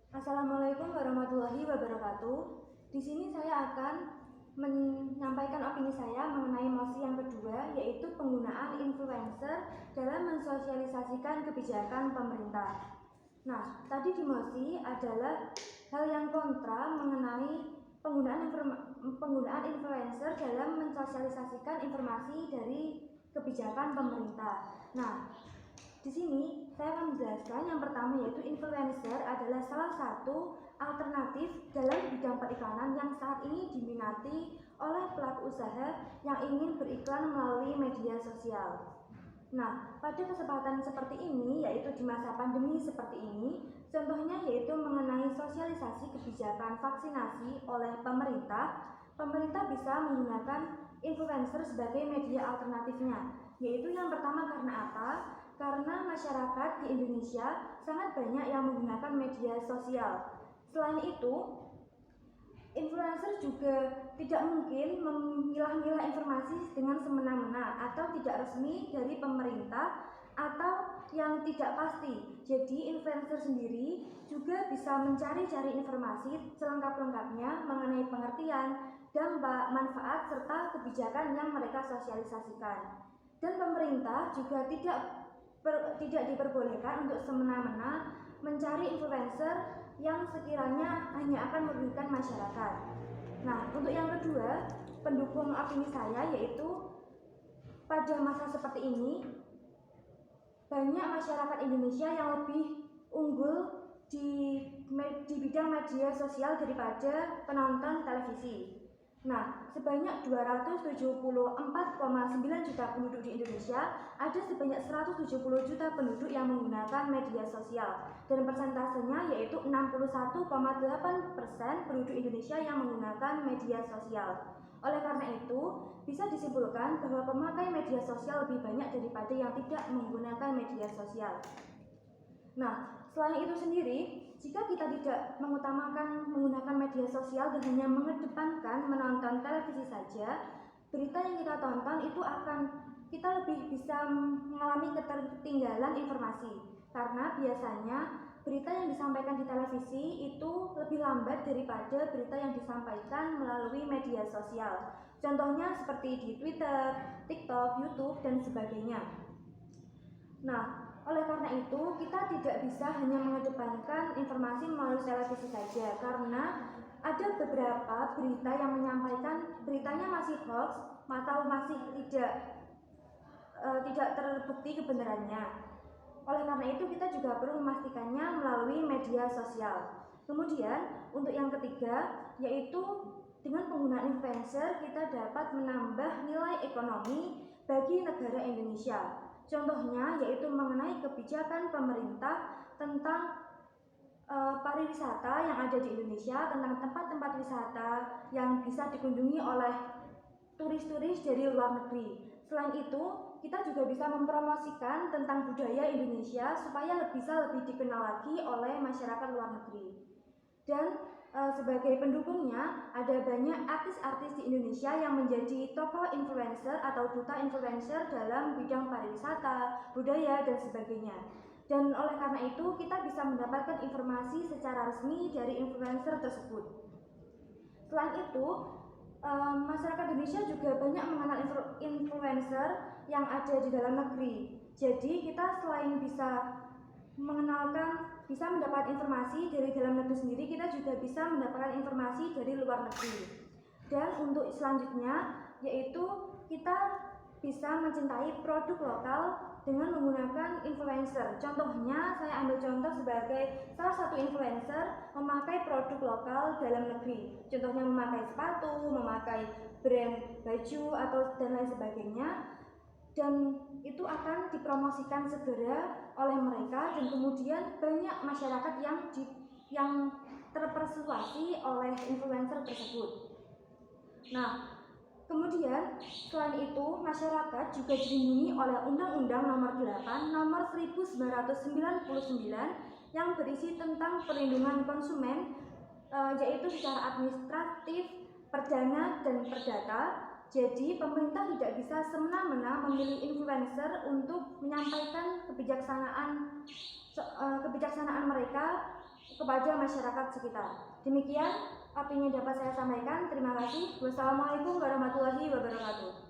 Assalamualaikum warahmatullahi wabarakatuh. Di sini saya akan menyampaikan opini saya mengenai mosi yang kedua, yaitu penggunaan influencer dalam mensosialisasikan kebijakan pemerintah. Nah, tadi di mosi adalah hal yang kontra mengenai penggunaan influencer dalam mensosialisasikan informasi dari kebijakan pemerintah. Nah, di sini saya akan menjelaskan yang pertama, yaitu influencer adalah salah satu alternatif dalam bidang periklanan yang saat ini diminati oleh pelaku usaha yang ingin beriklan melalui media sosial. Nah, pada kesempatan seperti ini, yaitu di masa pandemi seperti ini, contohnya yaitu mengenai sosialisasi kebijakan vaksinasi oleh pemerintah, pemerintah bisa menggunakan influencer sebagai media alternatifnya. Yaitu yang pertama, karena apa? Karena masyarakat di Indonesia sangat banyak yang menggunakan media sosial. Selain itu, influencer juga tidak mungkin memilah-milah informasi dengan semena-mena atau tidak resmi dari pemerintah atau yang tidak pasti. Jadi influencer sendiri juga bisa mencari-cari informasi selengkap-lengkapnya mengenai pengertian, dampak, manfaat, serta kebijakan yang mereka sosialisasikan. Dan pemerintah juga tidak diperbolehkan untuk semena-mena mencari influencer yang sekiranya hanya akan merugikan masyarakat. Nah, untuk yang kedua, pendukung opini saya yaitu pada masa seperti ini banyak masyarakat Indonesia yang lebih unggul di bidang media sosial daripada penonton televisi. Nah, sebanyak 274,9 juta penduduk di Indonesia, ada sebanyak 170 juta penduduk yang menggunakan media sosial, dan persentasenya yaitu 61,8% penduduk Indonesia yang menggunakan media sosial. Oleh karena itu, bisa disimpulkan bahwa pemakai media sosial lebih banyak daripada yang tidak menggunakan media sosial. Nah, selain itu sendiri, jika kita tidak mengutamakan menggunakan media sosial dan hanya mengedepankan menonton televisi saja, berita yang kita tonton itu akan kita lebih bisa mengalami ketertinggalan informasi. Karena biasanya berita yang disampaikan di televisi itu lebih lambat daripada berita yang disampaikan melalui media sosial. Contohnya seperti di Twitter, TikTok, YouTube, dan sebagainya. Nah, oleh karena itu, kita tidak bisa hanya mengedepankan informasi melalui televisi saja, karena ada beberapa berita yang menyampaikan beritanya masih hoax atau masih tidak terbukti kebenarannya. Oleh karena itu, kita juga perlu memastikannya melalui media sosial. Kemudian, untuk yang ketiga, yaitu dengan penggunaan influencer kita dapat menambah nilai ekonomi bagi negara Indonesia. Contohnya yaitu mengenai kebijakan pemerintah tentang pariwisata yang ada di Indonesia, tentang tempat-tempat wisata yang bisa dikunjungi oleh turis-turis dari luar negeri. Selain itu, kita juga bisa mempromosikan tentang budaya Indonesia supaya bisa lebih dikenal lagi oleh masyarakat luar negeri. Dan sebagai pendukungnya, ada banyak artis-artis di Indonesia yang menjadi tokoh influencer atau duta influencer dalam bidang pariwisata, budaya, dan sebagainya. Dan oleh karena itu, kita bisa mendapatkan informasi secara resmi dari influencer tersebut. Selain itu, masyarakat Indonesia juga banyak mengenal influencer yang ada di dalam negeri. Jadi kita selain bisa mendapat informasi dari dalam negeri sendiri, kita juga bisa mendapatkan informasi dari luar negeri. Dan untuk selanjutnya yaitu kita bisa mencintai produk lokal dengan menggunakan influencer. Contohnya, saya ambil contoh sebagai salah satu influencer memakai produk lokal dalam negeri. Contohnya memakai sepatu, memakai brand baju atau dan lain sebagainya. Dan itu akan dipromosikan segera oleh mereka, dan kemudian banyak masyarakat yang terpersuasi oleh influencer tersebut. Nah, kemudian selain itu masyarakat juga dilindungi oleh Undang-Undang Nomor 8 Nomor 1999 yang berisi tentang perlindungan konsumen, yaitu secara administratif, perdana, dan perdata. Jadi pemerintah tidak bisa semena-mena memilih influencer untuk menyampaikan kebijaksanaan mereka kepada masyarakat sekitar. Demikian apa yang dapat saya sampaikan. Terima kasih. Wassalamualaikum warahmatullahi wabarakatuh.